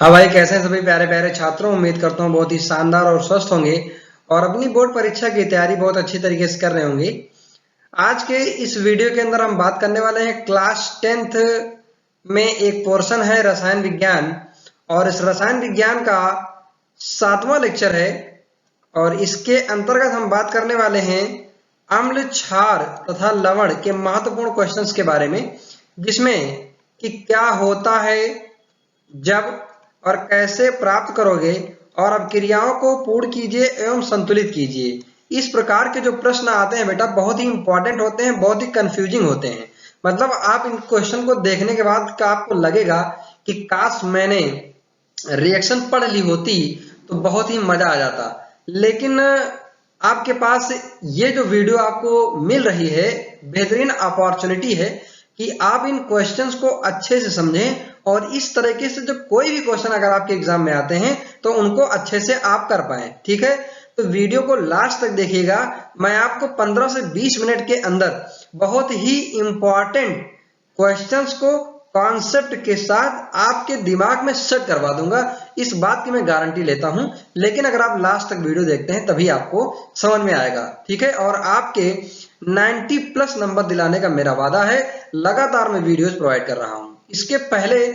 हाँ भाई, कैसे हैं सभी प्यारे प्यारे छात्रों। उम्मीद करता हूँ बहुत ही शानदार और स्वस्थ होंगे और अपनी बोर्ड परीक्षा की तैयारी बहुत अच्छी तरीके से कर रहे होंगे। आज के इस वीडियो के अंदर हम बात करने वाले हैं क्लास 10th में एक पोर्शन है रसायन विज्ञान, और इस रसायन विज्ञान का 7वां लेक्चर है। और इसके अंतर्गत हम बात करने वाले हैं अम्ल, क्षार तथा लवण के महत्वपूर्ण क्वेश्चंस के बारे में, जिसमें कि क्या होता है, जब और कैसे प्राप्त करोगे, और अब क्रियाओं को पूर्ण कीजिए एवं संतुलित कीजिए। इस प्रकार के जो प्रश्न आते हैं बेटा, बहुत ही इंपॉर्टेंट होते हैं, बहुत ही कंफ्यूजिंग होते हैं। मतलब आप इन क्वेश्चन को देखने के बाद का आपको लगेगा कि काश मैंने रिएक्शन पढ़ ली होती तो बहुत ही मजा आ जाता। लेकिन आपके पास ये जो वीडियो आपको मिल रही है, बेहतरीन अपॉर्चुनिटी है कि आप इन क्वेश्चंस को अच्छे से समझें, और इस तरीके से जब कोई भी क्वेश्चन अगर आपके एग्जाम में आते हैं तो उनको अच्छे से आप कर पाए। ठीक है, तो वीडियो को लास्ट तक देखिएगा। मैं आपको 15 से 20 मिनट के अंदर बहुत ही इंपॉर्टेंट क्वेश्चंस को कॉन्सेप्ट के साथ आपके दिमाग में सेट करवा दूंगा, इस बात की मैं गारंटी लेता हूं। लेकिन अगर आप लास्ट तक वीडियो देखते हैं तभी आपको समझ में आएगा। ठीक है, और आपके 90 प्लस नंबर दिलाने का मेरा वादा है। लगातार मैं वीडियोस प्रोवाइड कर रहा हूं। इसके पहले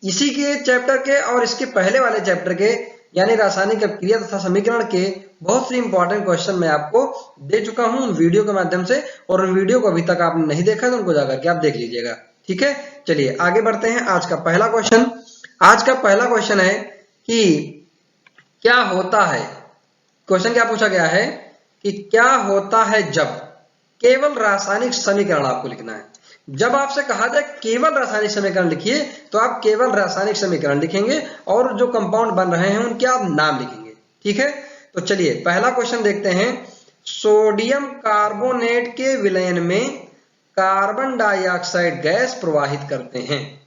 इसी के चैप्टर के और इसके पहले वाले चैप्टर के यानी रासायनिक अभिक्रिया तथा समीकरण के बहुत सी इंपॉर्टेंट क्वेश्चन मैं आपको दे चुका हूं उन वीडियो के माध्यम से, और उन वीडियो को अभी तक आपने नहीं देखा तो उनको जाकर के आप देख लीजिएगा। ठीक है, चलिए आगे बढ़ते हैं। आज का पहला क्वेश्चन है कि क्या होता है, क्वेश्चन क्या पूछा गया है कि क्या होता है जब, केवल रासायनिक समीकरण आपको लिखना है। जब आपसे कहा जाए केवल रासायनिक समीकरण लिखिए तो आप केवल रासायनिक समीकरण लिखेंगे और जो कंपाउंड बन रहे हैं उनके आप नाम लिखेंगे। ठीक है, तो चलिए पहला क्वेश्चन देखते हैं। सोडियम कार्बोनेट के विलयन में कार्बन डाइऑक्साइड गैस प्रवाहित करते हैं।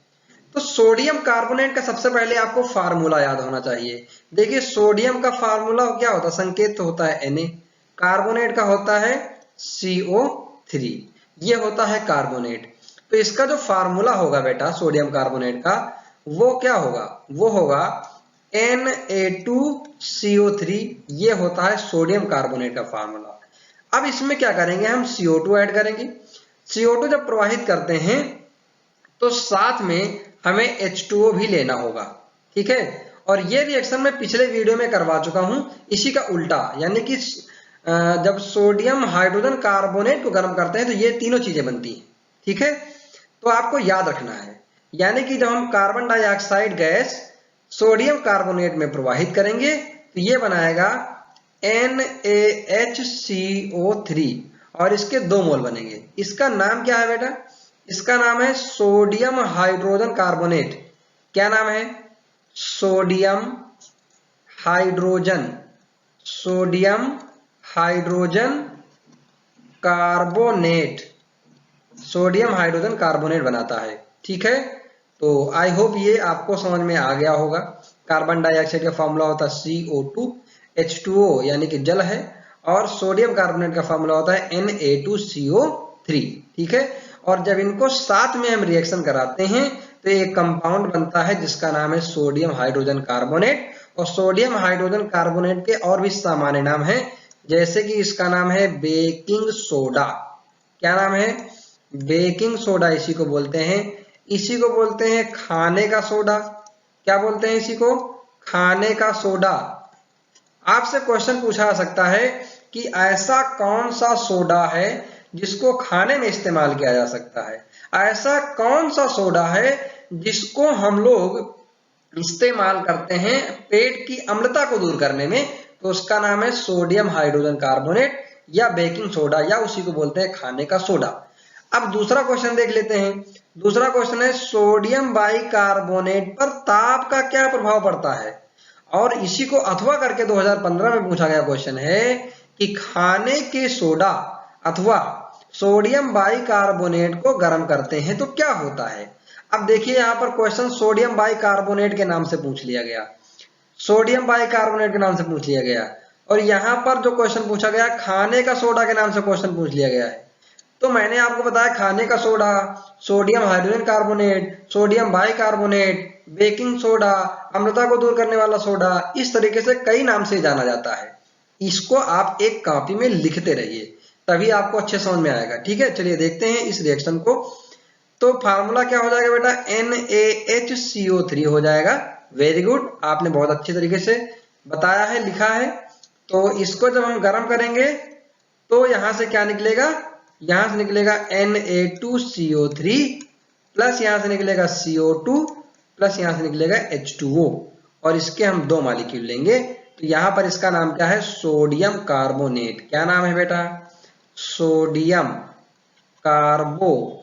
तो सोडियम कार्बोनेट का सबसे पहले आपको फार्मूला याद होना चाहिए। देखिए सोडियम का फार्मूला क्या होता है, संकेत तो होता है Na, कार्बोनेट का होता है CO3, ये होता है कार्बोनेट। तो इसका जो फार्मूला होगा बेटा सोडियम कार्बोनेट का, वो क्या होगा, वो होगा Na2CO3, ये होता है सोडियम कार्बोनेट का फार्मूला। अब इसमें क्या करेंगे, हम CO2 ऐड करेंगे। CO2 जब प्रवाहित करते हैं तो साथ में हमें H2O भी लेना होगा। ठीक है, और ये रिएक्शन मैं पिछले वीडियो में करवा चुका हूं, इसी का उल्टा, यानी कि जब सोडियम हाइड्रोजन कार्बोनेट को गर्म करते हैं तो ये तीनों चीजें बनती हैं। ठीक है, तो आपको याद रखना है, यानी कि जब हम carbon dioxide gas sodium carbonate में प्रवाहित करेंगे तो ये बनाएगा NaHCO3, और इसके 2 मोल बनेंगे। इसका नाम क्या है बेटा, इसका नाम है सोडियम हाइड्रोजन कार्बोनेट। क्या नाम है, sodium hydrogen, sodium hydrogen carbonate, sodium hydrogen carbonate बनाता है। ठीक है, तो आई होप ये आपको समझ में आ गया होगा। कार्बन डाइऑक्साइड का फॉर्मूला होता है CO2, H2O यानी कि जल है, और सोडियम कार्बोनेट का फॉर्मूला होता है Na2CO3। ठीक है, और जब इनको साथ में हम रिएक्शन कराते हैं तो एक कंपाउंड बनता है जिसका नाम है सोडियम हाइड्रोजन कार्बोनेट। और सोडियम हाइड्रोजन कार्बोनेट के और भी सामान्य नाम है, जैसे कि इसका नाम है बेकिंग सोडा। क्या नाम है, बेकिंग सोडा इसी को बोलते हैं। इसी को बोलते हैं खाने का सोडा। क्या बोलते हैं इसी को, खाने का सोडा। आपसे क्वेश्चन पूछा जा सकता है कि ऐसा कौन सा सोडा है जिसको खाने में इस्तेमाल किया जा सकता है, ऐसा कौन सा सोडा है जिसको हम लोग इस्तेमाल करते हैं पेट की अम्लता को दूर करने में, तो उसका नाम है सोडियम हाइड्रोजन कार्बोनेट या बेकिंग सोडा, या उसी को बोलते हैं खाने का सोडा। अब दूसरा क्वेश्चन देख लेते हैं। दूसरा क्वेश्चन है सोडियम बाइकार्बोनेट पर ताप का क्या प्रभाव पड़ता है, और इसी को अथवा करके 2015 में पूछा गया क्वेश्चन है कि खाने के सोडा अथवा सोडियम बाइकार्बोनेट को गर्म करते हैं तो क्या होता है। अब देखिए यहाँ पर क्वेश्चन सोडियम बाइकार्बोनेट के नाम से पूछ लिया गया, सोडियम बाइकार्बोनेट के नाम से पूछ लिया गया, और यहाँ पर जो क्वेश्चन पूछा गया खाने का सोडा के नाम से क्वेश्चन पूछ लिया गया है। तो मैंने आपको बताया खाने का soda, sodium hydrogen carbonate, sodium bicarbonate, baking soda, अम्लता को दूर करने वाला सोडा, इस तरीके से कई नाम से जाना जाता है। इसको आप एक कॉपी में लिखते रहिए, तभी आपको अच्छे समझ में आएगा। ठीक है, चलिए देखते हैं इस रिएक्शन को। तो फार्मूला क्या हो जाएगा बेटा, NaHCO3 हो जाएगा। वेरी गुड, आपने बहुत अच्छे तरीके से बताया है, लिखा है। तो इसको जब हम गर्म करेंगे तो यहां से क्या निकलेगा, यहां से निकलेगा Na2CO3 प्लस यहां से निकलेगा CO2 प्लस यहां से निकलेगा H2O, और इसके हम दो मॉलिक्यूल लेंगे। तो यहां पर इसका नाम क्या है, सोडियम कार्बोनेट। क्या नाम है बेटा, सोडियम कार्बोनेट।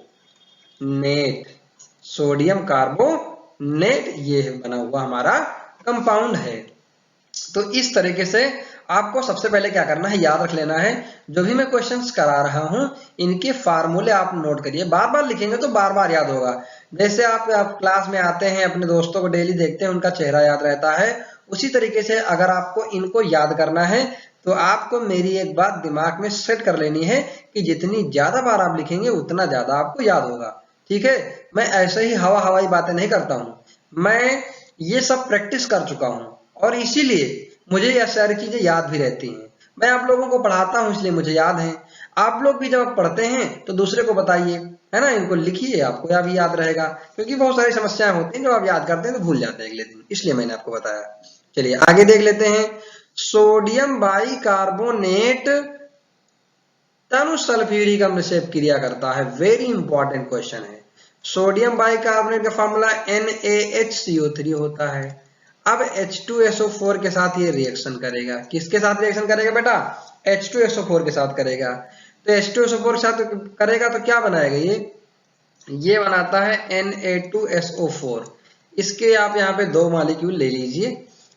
सोडियम कार्बोनेट ये बना हुआ हमारा कंपाउंड है। तो इस तरीके से आपको सबसे पहले क्या करना है, याद रख लेना है। जो भी मैं क्वेश्चंस करा रहा हूं इनके फार्मूले आप नोट करिए, बार बार लिखेंगे तो बार बार याद होगा। जैसे आप क्लास में आते हैं, अपने दोस्तों को डेली देखते हैं, उनका चेहरा याद रहता है, उसी तरीके से अगर आपको इनको याद करना है तो आपको मेरी एक बात दिमाग में सेट कर लेनी है कि जितनी ज्यादा बार आप लिखेंगे उतना ज्यादा आपको याद होगा। ठीक है, मैं ऐसे ही हवाई बातें नहीं करता हूं, मैं ये सब प्रैक्टिस कर चुका हूं और इसीलिए मुझे यह सारी चीजें याद भी रहती हैं। मैं आप लोगों को पढ़ाता हूं इसलिए मुझे याद है। आप लोग भी जब पढ़ते हैं तो दूसरे को बताइए, है ना, इनको लिखिए, आपको यह भी याद रहेगा। क्योंकि बहुत सारी समस्याएं होती हैं, जब आप याद करते हैं तो भूल जाते हैं अगले दिन, इसलिए मैंने आपको बताया। चलिए आगे देख लेते हैं। सोडियम बाइकार्बोनेट तनु सल्फ्यूरिक अम्ल से क्रिया करता है। वेरी इंपॉर्टेंट क्वेश्चन है। सोडियम बाइकार्बोनेट का फॉर्मूला NaHCO3 होता है। अब H2SO4 के साथ ये रिएक्शन करेगा। किसके साथ रिएक्शन करेगा बेटा, H2SO4 के साथ करेगा। तो H2SO4 के साथ करेगा तो क्या बनाएगा, ये बनाता है Na2SO4। इसके आप यहाँ पे दो मॉलिक्यूल ले लीजिए,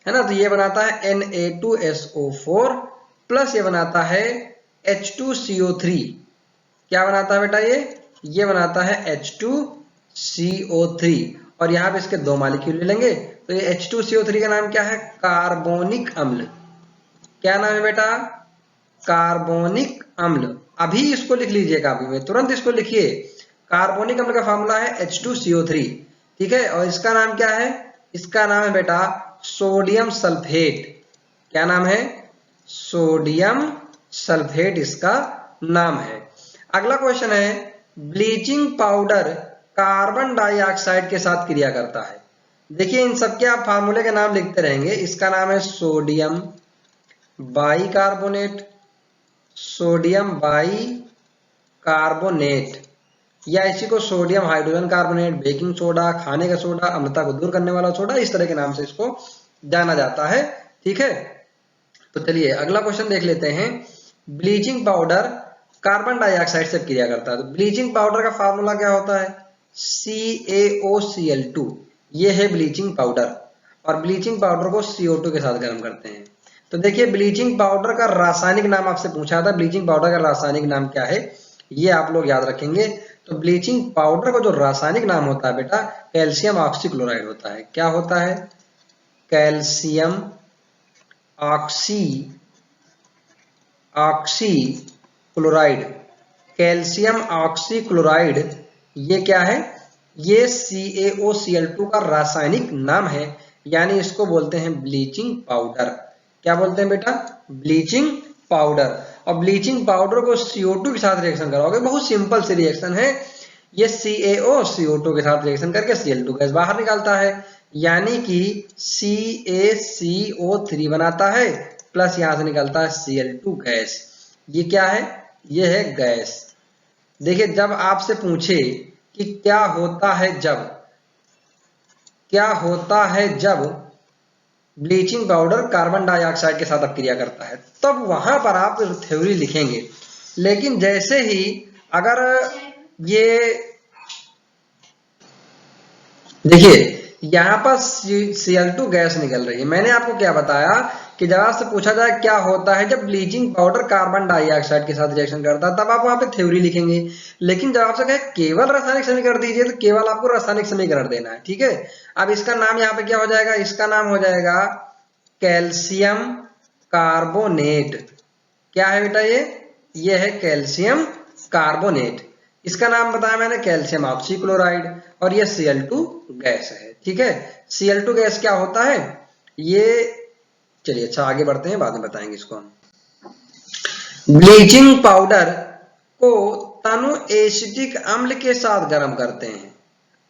है ना। तो ये बनाता है Na2SO4 प्लस ये बनाता है H2CO3। क्या बनाता है बेटा, ये बनाता है H2CO3, और यहाँ पे इसके दो मॉलिक्यूल ले लेंगे। तो ये H2CO3 का नाम क्या है, कार्बोनिक अम्ल। क्या नाम है बेटा, कार्बोनिक अम्ल। अभी इसको लिख लीजिए कॉपी में, तुरंत इसको लिखिए। कार्बोनिक अम्ल का फॉर्मूला है H2CO3। ठीक है, और इसका नाम क्या है, इसका नाम है बेटा सोडियम सल्फेट। क्या नाम है, सोडियम सल्फेट इसका नाम है। अगला क्वेश्चन है, ब्लीचिंग पाउडर कार्बन डाइऑक्साइड के साथ क्रिया करता है। देखिए इन सबके आप फार्मूले के नाम लिखते रहेंगे। इसका नाम है सोडियम बाइकार्बोनेट, सोडियम बाइकार्बोनेट, या इसी को sodium hydrogen carbonate, baking soda, खाने का सोडा, अम्लता को दूर करने वाला सोडा, इस तरह के नाम से इसको जाना जाता है। ठीक है, तो चलिए अगला क्वेश्चन देख लेते हैं। ब्लीचिंग पाउडर कार्बन डाइऑक्साइड से क्रिया करता है। तो ब्लीचिंग पाउडर का फार्मूला क्या होता है, CaOCl2। ये है ब्लीचिंग पाउडर, और ब्लीचिंग पाउडर को CO2 के साथ गर्म करते हैं। तो देखिए ब्लीचिंग पाउडर का रासायनिक नाम आपसे पूछा था, ब्लीचिंग पाउडर का रासायनिक नाम क्या है, ये आप लोग याद रखेंगे। तो ब्लीचिंग पाउडर का जो रासायनिक नाम होता है बेटा, कैल्शियम ऑक्सीक्लोराइड होता है। क्या होता है, कैल्शियम ऑक्सीक्लोराइड। कैल्शियम ऑक्सीक्लोराइड ये क्या है, ये CaOCl2 का रासायनिक नाम है, यानी इसको बोलते हैं ब्लीचिंग पाउडर। क्या बोलते हैं बेटा, ब्लीचिंग पाउडर। और ब्लीचिंग पाउडर को CO2 के साथ रिएक्शन कराओगे, बहुत सिंपल सी रिएक्शन है। ये CaO CO2 के साथ रिएक्शन करके Cl2 गैस बाहर निकालता है, यानी कि CaCO3 बनाता है, प्लस यहां से निकलता है Cl2 गैस। ये क्या है, ये है गैस। देखिए जब आपसे पूछे कि क्या होता है जब ब्लीचिंग पाउडर कार्बन डाइऑक्साइड के साथ क्रिया करता है, तब वहां पर आप थ्योरी लिखेंगे। लेकिन जैसे ही अगर ये देखिए यहाँ पर Cl2 गैस निकल रही है, मैंने आपको क्या बताया कि जब आपसे पूछा जाए क्या होता है जब ब्लीचिंग पाउडर कार्बन डाइऑक्साइड के साथ रिएक्शन करता है, तब आप वहां पे थ्योरी लिखेंगे। लेकिन जब आपसे कहे केवल रासायनिक समीकरण दीजिए, तो केवल आपको रासायनिक समीकरण देना है। ठीक है, अब इसका नाम यहाँ पे क्या हो जाएगा, इसका नाम हो जाएगा कैल्शियम कार्बोनेट। क्या है बेटा, ये है कैल्शियम कार्बोनेट। इसका नाम बताया मैंने कैल्शियम ऑक्सीक्लोराइड, और ये Cl2 गैस है। ठीक है। Cl2 गैस क्या होता है ये, चलिए अच्छा आगे बढ़ते हैं, बाद में बताएंगे इसको हम। ब्लीचिंग पाउडर को तनु एसिटिक अम्ल के साथ गर्म करते हैं।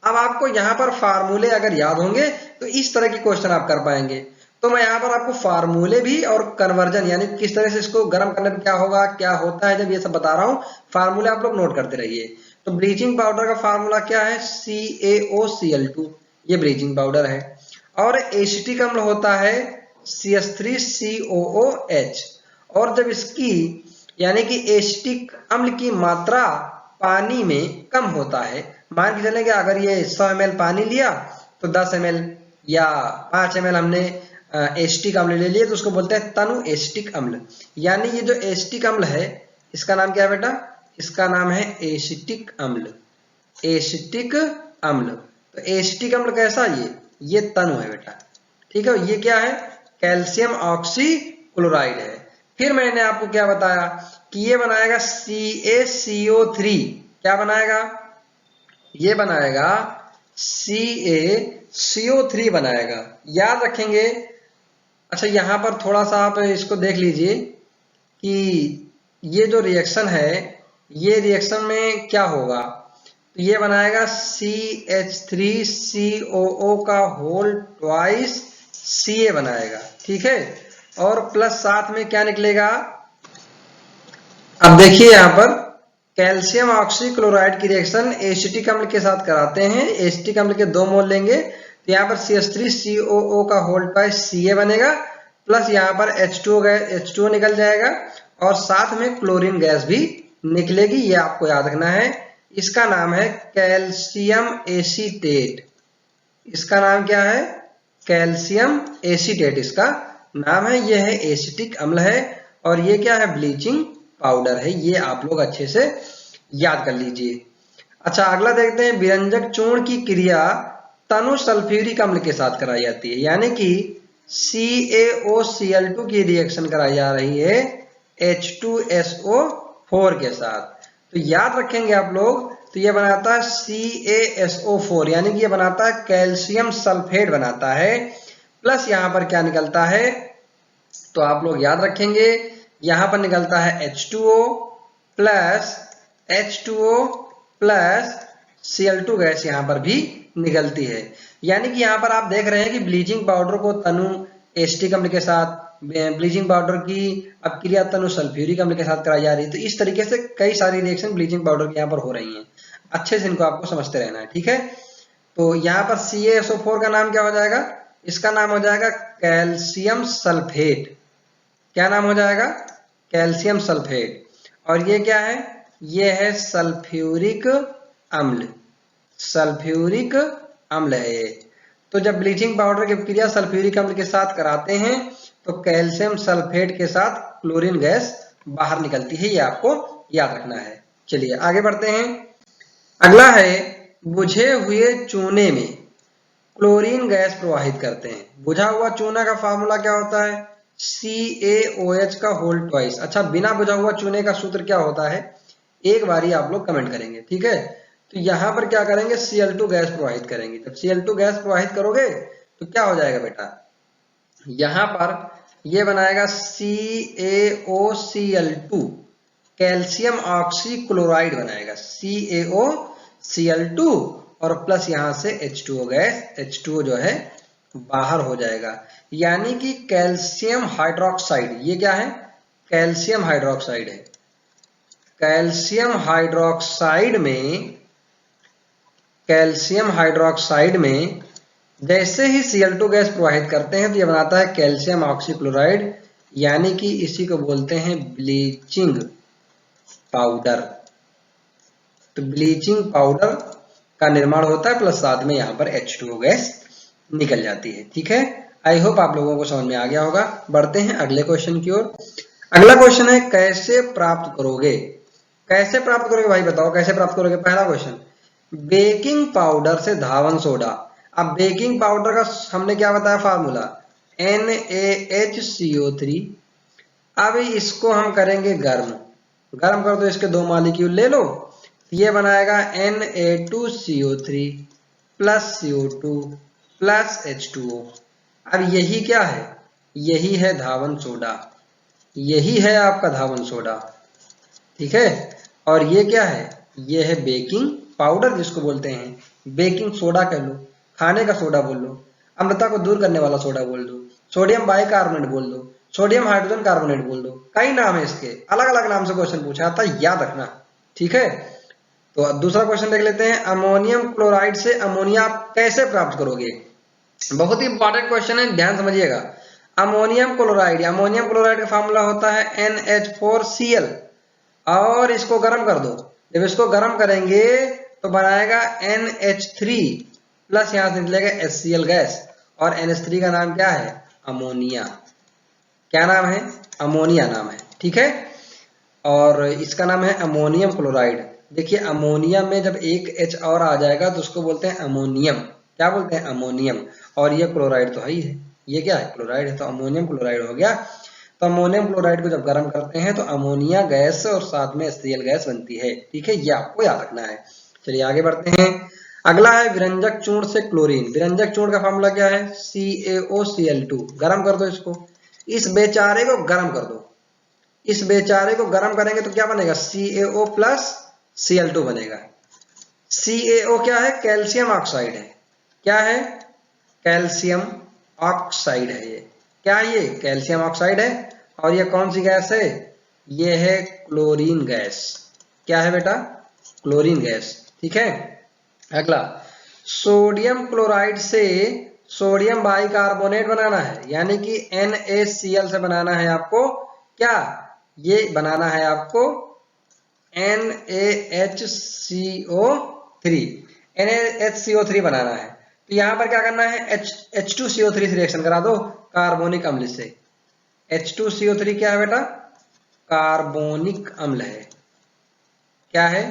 अब आपको यहाँ पर फार्मूले अगर याद होंगे तो इस तरह के क्वेश्चन आप कर पाएंगे। तो मैं यहाँ पर आपको फार्मूले भी और कन्वर्जन यानी किस तरह से इसको गर्म करने पर क्या होगा, क्या होता है, जब ये सब बता रहा हूँ फार्मूले आप लोग नोट करते रहिए। तो ब्लीचिंग पाउडर का फार्मूला क्या है, CaOCl2, ये ब्लीचिंग पाउडर है। और एसिटिक अम्ल होता है CH3COOH। और जब इसकी यानी कि एसिटिक अम्ल की मात्रा पानी में कम होता है, मान के चलेंगे अगर ये 100 ml पानी लिया तो 10 ml या 5 ml हमने एसिटिक अम्ल ले लिया, तो उसको बोलते हैं तनु एसिटिक अम्ल। यानी ये जो एसिटिक अम्ल है इसका नाम क्या है बेटा, इसका नाम है एसिटिक अम्ल। एसिटिक अम्ल, तो एसिटिक अम्ल कैसा, ये तनु है बेटा, ठीक है। ये क्या है, कैल्शियम ऑक्सीक्लोराइड है। फिर मैंने आपको क्या बताया कि ये बनाएगा CaCO3, क्या बनाएगा, ये बनाएगा CaCO3 बनाएगा, याद रखेंगे। अच्छा यहां पर थोड़ा सा आप इसको देख लीजिए कि ये जो रिएक्शन है ये रिएक्शन में क्या होगा, तो ये बनाएगा CH3COO का होल ट्वाइस Ca बनाएगा, ठीक है। और प्लस साथ में क्या निकलेगा, अब देखिए यहां पर कैल्शियम ऑक्सीक्लोराइड की रिएक्शन एसिटिक अम्ल के साथ कराते हैं, एसिटिक अम्ल के 2 मोल लेंगे तो यहाँ पर CH3COO का होल ट्वाइस Ca बनेगा, प्लस यहाँ पर H2O निकल जाएगा और साथ में क्लोरीन गैस भी निकलेगी, ये आपको याद रखना है। इसका नाम है कैल्शियम एसीटेट। इसका नाम क्या है, कैल्शियम एसीटेट इसका नाम है। यह है एसिटिक अम्ल है और ये क्या है, ब्लीचिंग पाउडर है। ये आप लोग अच्छे से याद कर लीजिए। अच्छा अगला देखते हैं, विरंजक चूर्ण की क्रिया तनु सल्फ्यूरिक अम्ल के साथ कराई जाती है, यानी कि CaOCl2 की रिएक्शन कराई जा रही है H2SO4 के साथ। तो याद रखेंगे आप लोग, तो ये बनाता है CaSO4, यानी कि ये बनाता है कैल्शियम सल्फेट बनाता है, प्लस यहां पर क्या निकलता है, तो आप लोग याद रखेंगे यहां पर निकलता है H2O प्लस Cl2 गैस यहां पर भी निकलती है। यानी कि यहां पर आप देख रहे हैं कि ब्लीचिंग पाउडर को तनु एसिटिक अम्ल के साथ, ब्लीचिंग पाउडर की अब क्रिया तनु सल्फ्यूरिक अम्ल के साथ कराई जा रही है। तो इस तरीके से कई सारी रिएक्शन ब्लीचिंग पाउडर की यहाँ पर हो रही हैं, अच्छे से इनको आपको समझते रहना है, ठीक है। तो यहाँ पर CaSO4 का नाम क्या हो जाएगा, इसका नाम हो जाएगा कैल्शियम सल्फेट। क्या नाम हो जाएगा, कैल्शियम सल्फेट। और ये क्या है, ये है सल्फ्यूरिक अम्ल। सल्फ्यूरिक अम्ल है ये। तो जब ब्लीचिंग पाउडर की क्रिया सल्फ्यूरिक अम्ल के साथ कराते हैं तो कैल्शियम सल्फेट के साथ क्लोरीन गैस बाहर निकलती है, ये आपको याद रखना है। चलिए आगे बढ़ते हैं। अगला है, बुझे हुए चूने में क्लोरीन गैस प्रवाहित करते हैं। बुझा हुआ चूना का फार्मूला क्या होता है, CaOH का होल ट्वाइस। अच्छा बिना बुझा हुआ चूने का सूत्र क्या होता है, एक बारी आप लोग कमेंट करेंगे, ठीक है। तो यहां पर क्या करेंगे, Cl2 गैस प्रवाहित करेंगे। जब Cl2 गैस प्रवाहित करोगे तो क्या हो जाएगा बेटा, यहां पर ये बनाएगा CaOCl2, कैल्शियम ऑक्सीक्लोराइड बनाएगा CaOCl2 और प्लस यहां से H2O गैस, H2O जो है बाहर हो जाएगा। यानी कि कैल्शियम हाइड्रोक्साइड, ये क्या है, कैल्शियम हाइड्रोक्साइड है। कैल्शियम हाइड्रोक्साइड में जैसे ही Cl2 गैस प्रवाहित करते हैं तो ये बनाता है कैल्शियम ऑक्सीक्लोराइड, यानी कि इसी को बोलते हैं ब्लीचिंग पाउडर। तो ब्लीचिंग पाउडर का निर्माण होता है, प्लस साथ में यहाँ पर H2O गैस निकल जाती है, ठीक है। आई होप आप लोगों को समझ में आ गया होगा। बढ़ते हैं अगले क्वेश्चन की ओर। अगला क्वेश्चन है, कैसे प्राप्त करोगे, कैसे प्राप्त करोगे भाई बताओ, कैसे प्राप्त करोगे। पहला क्वेश्चन, बेकिंग पाउडर से धावन सोडा। अब बेकिंग पाउडर का हमने क्या बताया फार्मूला, NaHCO3। अब इसको हम करेंगे गर्म, गर्म कर दो, इसके 2 मॉलिक्यूल ले लो, ये बनाएगा Na2CO3 plus CO2 plus H2O। अब यही क्या है, यही है धावन सोडा, यही है आपका धावन सोडा, ठीक है। और ये क्या है, ये है बेकिंग पाउडर जिसको बोलते हैं, बेकिंग सोडा कह लो, खाने का सोडा बोल लो, अम्लता को दूर करने वाला सोडा बोल दो, सोडियम बाइकार्बोनेट बोल दो, सोडियम हाइड्रोजन कार्बोनेट बोल दो, कई नाम है इसके, अलग अलग नाम से क्वेश्चन पूछा था, याद रखना, ठीक है। तो अब दूसरा क्वेश्चन देख लेते हैं, अमोनियम क्लोराइड से अमोनिया आप कैसे प्राप्त करोगे। बहुत ही इंपॉर्टेंट क्वेश्चन है, ध्यान समझिएगा। अमोनियम क्लोराइड का फार्मूला होता है NH4Cl, और इसको गर्म कर दो, जब इसको गर्म करेंगे तो बनाएगा NH3 प्लस यहां से निकलेगा HCl गैस, और NH3 का नाम क्या है, अमोनिया। क्या नाम है, अमोनिया नाम है, ठीक है। और इसका नाम है अमोनियम क्लोराइड। देखिए अमोनिया में जब एक H और आ जाएगा तो उसको बोलते हैं अमोनियम, क्या बोलते हैं, अमोनियम। और ये क्लोराइड तो है ही है, ये क्या है, क्लोराइड है, तो अमोनियम क्लोराइड हो गया। तो अमोनियम क्लोराइड को जब गर्म करते हैं तो अमोनिया गैस और साथ में HCl गैस बनती है, ठीक है, ये आपको याद रखना है। चलिए आगे बढ़ते हैं। अगला है विरंजक चूर्ण से क्लोरीन। विरंजक चूर्ण का फार्मूला क्या है, CaOCl2। गर्म कर दो इसको, इस बेचारे को गर्म कर दो, इस बेचारे को गर्म करेंगे तो क्या बनेगा, CaO प्लस Cl2 बनेगा। CaO क्या है, कैल्शियम ऑक्साइड है, क्या है, कैल्शियम ऑक्साइड है, ये क्या है, ये कैल्शियम ऑक्साइड है। और ये कौन सी गैस है, ये है क्लोरीन गैस। क्या है बेटा, क्लोरीन गैस, ठीक है। अगला, सोडियम क्लोराइड से सोडियम बाइकार्बोनेट बनाना है, यानी कि NaCl से बनाना है आपको, क्या, ये बनाना है आपको NaHCO3 बनाना है। तो यहां पर क्या करना है, H2CO3 से रिएक्शन करा दो कार्बोनिक अम्ल से। H2CO3 क्या है बेटा, कार्बोनिक अम्ल है, क्या है,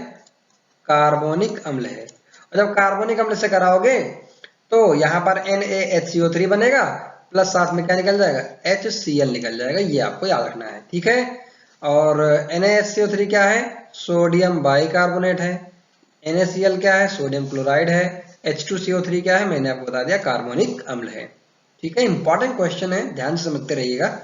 कार्बोनिक अम्ल है। और जब कार्बोनिक अम्ल से कराओगे तो यहां पर NaHCO3 बनेगा, प्लस साथ में क्या निकल जाएगा, HCl निकल जाएगा, ये आपको याद रखना है, ठीक है। और NaHCO3 क्या है, सोडियम बाइकार्बोनेट है, NaCl क्या है, सोडियम क्लोराइड है, H2CO3 क्या है, मैंने आपको बता दिया, कार्बोनिक अम्ल है, ठीक है। इंपॉर्टेंट क्वेश्चन है, ध्यान से समझते रहिएगा।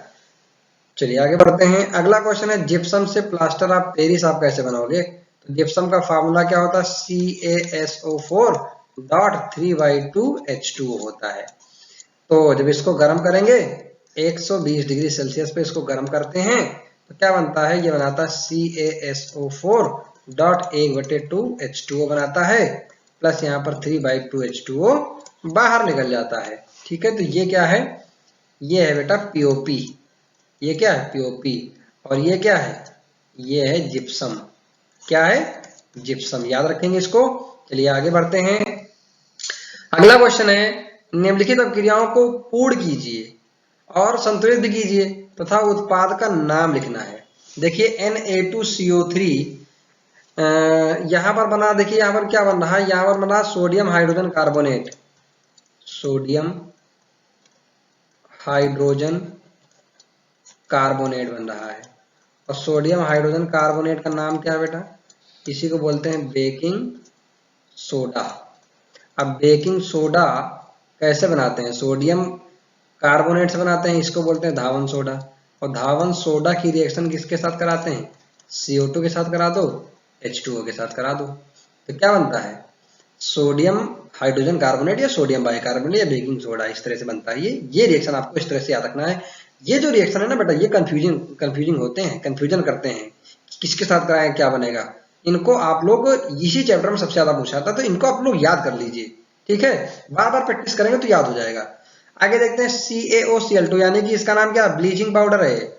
चलिए आगे बढ़ते हैं। अगला क्वेश्चन है, जिप्सम से प्लास्टर ऑफ पेरिस आप कैसे बनाओगे। तो जिप्सम का फार्मूला क्या होता है, CaSO4.3/2H2O होता है। तो जब इसको गर्म करेंगे 120 डिग्री सेल्सियस पे इसको गर्म करते हैं तो क्या बनता है, ये बनाता है CaSO4.1/2H2O बनाता है, प्लस यहाँ पर 3/2H2O बाहर निकल जाता है, ठीक है। तो ये क्या है, ये है बेटा POP, ये क्या है, POP। और ये क्या है, ये है जिप्सम, क्या है, जिप्सम, याद रखेंगे इसको। चलिए आगे बढ़ते हैं। अगला क्वेश्चन है, निम्नलिखित अभिक्रियाओं को पूर्ण कीजिए और संतुलित भी कीजिए तथा उत्पाद का नाम लिखना है। देखिए Na2CO3 यहां पर बना, देखिए यहां पर क्या बन रहा है, यहां पर बना sodium hydrogen carbonate, sodium hydrogen carbonate बन रहा है। और सोडियम हाइड्रोजन कार्बोनेट का नाम क्या है बेटा, इसी को बोलते हैं बेकिंग सोडा। अब बेकिंग सोडा कैसे बनाते हैं, सोडियम कार्बोनेट से बनाते हैं, इसको बोलते हैं धावन सोडा। और धावन सोडा की रिएक्शन किसके साथ कराते हैं, CO2 के साथ करा दो, H2O के साथ करा दो, तो क्या बनता है, सोडियम हाइड्रोजन कार्बोनेट या सोडियम बाइकार्बोनेट या बेकिंग सोडा, इस तरह से बनता है। ये रिएक्शन आपको इस तरह से याद रखना है। ये जो रिएक्शन है ना बेटा, ये कंफ्यूजिंग होते हैं, कंफ्यूजन करते हैं, किसके साथ कराएं क्या बनेगा। इनको आप लोग इसी चैप्टर में सबसे ज्यादा पूछा था, तो इनको आप लोग याद कर लीजिए, ठीक है, बार बार प्रैक्टिस करेंगे तो याद हो जाएगा। आगे देखते हैं CaOCl2, यानी कि इसका नाम क्या, ब्लीचिंग पाउडर है,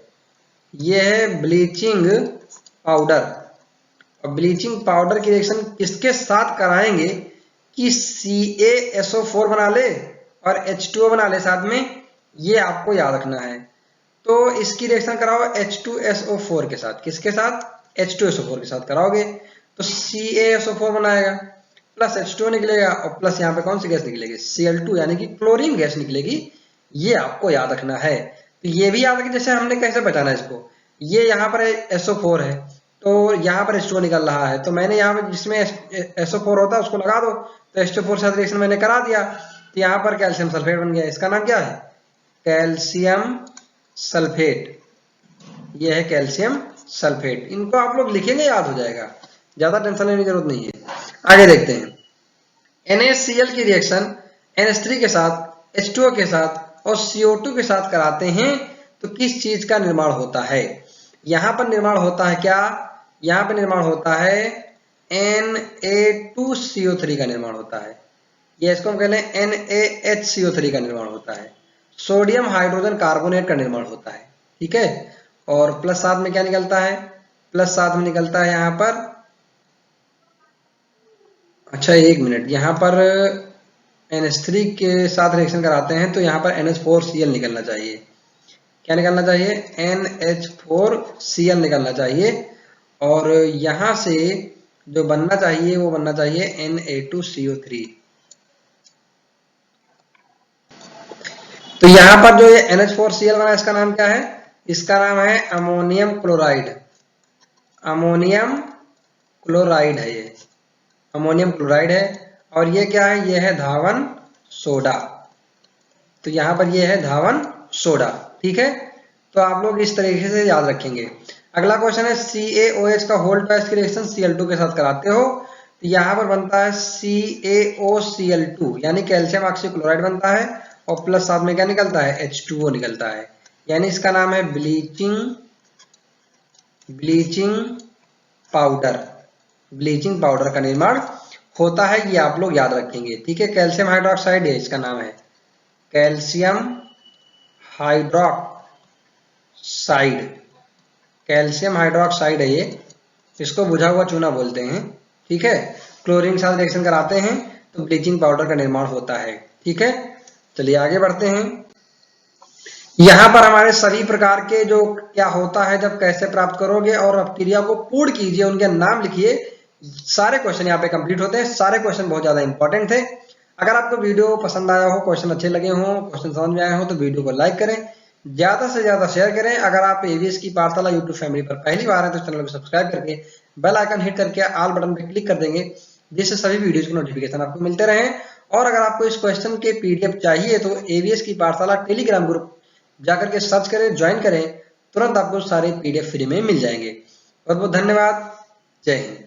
ये है ब्लीचिंग पाउडर। और ब्लीचिंग पाउडर की रिएक्शन किसके साथ कराएंगे कि CaSO4 बना ले और H2O बना ले साथ में, ये आपको याद रखना है। तो इसकी रिएक्शन कराओ H2SO4 के साथ, किसके साथ, H2SO4 के साथ कराओगे तो CaSO4 बनाएगा, प्लस H2O निकलेगा, और प्लस यहाँ पे कौन सी गैस निकलेगी, Cl2, यानी कि क्लोरीन गैस निकलेगी, ये आपको याद रखना है। तो ये भी याद रखें, जैसे हमने कैसे पहचाना इसको, ये यहाँ पर SO4 है तो यहाँ पर H2O निकल रहा है, तो मैंने यहाँ पर जिसमें SO4 होता है उसको लगा दो, तो H2O4 साथ रिएक्शन मैंने करा दिया, तो यहाँ पर कैल्शियम सल्फेट बन गया। इसका नाम क्या है? Calcium sulphate. यह है कैल्शियम सल्फेट। इनको आप लोग लिखेंगे, याद हो जाएगा, ज्यादा टेंशन लेने की जरूरत नहीं है। आगे देखते हैं। NaCl की रिएक्शन NH3 के साथ, H2O के साथ और CO2 के साथ कराते हैं तो किस चीज का निर्माण होता है? यहां पर निर्माण होता है क्या? यहां पर निर्माण होता है Na2CO3 का निर्माण होता है, या इसको हम कहते हैं NaHCO3 का निर्माण होता है। सोडियम हाइड्रोजन कार्बोनेट का निर्माण होता है, ठीक है। और प्लस साथ में क्या निकलता है? प्लस साथ में निकलता है यहाँ पर, अच्छा एक मिनट, यहाँ पर NH3 के साथ रिएक्शन कराते हैं तो यहाँ पर NH4Cl निकलना चाहिए। क्या निकलना चाहिए? NH4Cl निकलना चाहिए। और यहाँ से जो बनना चाहिए वो बनना चाहिए Na2CO3। तो यहाँ पर जो ये NH4Cl बना, इसका नाम क्या है? इसका नाम है अमोनियम क्लोराइड। अमोनियम क्लोराइड है ये, अमोनियम क्लोराइड है। और ये क्या है? ये है धावन सोडा। तो यहाँ पर ये है धावन सोडा, ठीक है। तो आप लोग इस तरीके से याद रखेंगे। अगला क्वेश्चन है CaOH का होल ट्वाइस की रिएक्शन Cl2 के साथ कराते हो तो यहाँ पर बनता है CaOCl2 यानी कैल्शियम ऑक्सीक्लोराइड बनता है। और प्लस साथ में क्या निकलता है? H2O निकलता है। यानी इसका नाम है ब्लीचिंग पाउडर। ब्लीचिंग पाउडर का निर्माण होता है, ये आप लोग याद रखेंगे, ठीक है। कैल्शियम हाइड्रोक्साइड है, इसका नाम है कैल्शियम हाइड्रोक्साइड। कैल्शियम हाइड्रोक्साइड है ये, इसको बुझा हुआ चूना बोलते हैं, ठीक है। क्लोरीन के साथ रिएक्शन कराते हैं तो ब्लीचिंग पाउडर का निर्माण होता है, ठीक है। चलिए आगे बढ़ते हैं। यहाँ पर हमारे सभी प्रकार के जो क्या होता है, जब कैसे प्राप्त करोगे और अब क्रिया को पूर्ण कीजिए, उनके नाम लिखिए। सारे क्वेश्चन यहाँ पे कंप्लीट होते हैं। सारे क्वेश्चन बहुत ज्यादा इंपॉर्टेंट थे। अगर आपको वीडियो पसंद आया हो, क्वेश्चन अच्छे लगे हो, क्वेश्चन समझ में आए हो तो वीडियो को लाइक करें, ज्यादा से ज्यादा शेयर करें। अगर आप एवीएस की पाठशाला यूट्यूब फैमिली पर पहली बार है तो चैनल को सब्सक्राइब करके बेल आइकन हिट करके ऑल बटन पर क्लिक कर देंगे, जिससे सभी वीडियोज के नोटिफिकेशन आपको मिलते रहें। और अगर आपको इस क्वेश्चन के PDF चाहिए तो एवीएस की पाठशाला टेलीग्राम ग्रुप जाकर के सर्च करें, ज्वाइन करें, तुरंत आपको सारे PDF फ्री में मिल जाएंगे। बहुत बहुत धन्यवाद। जय हिंद।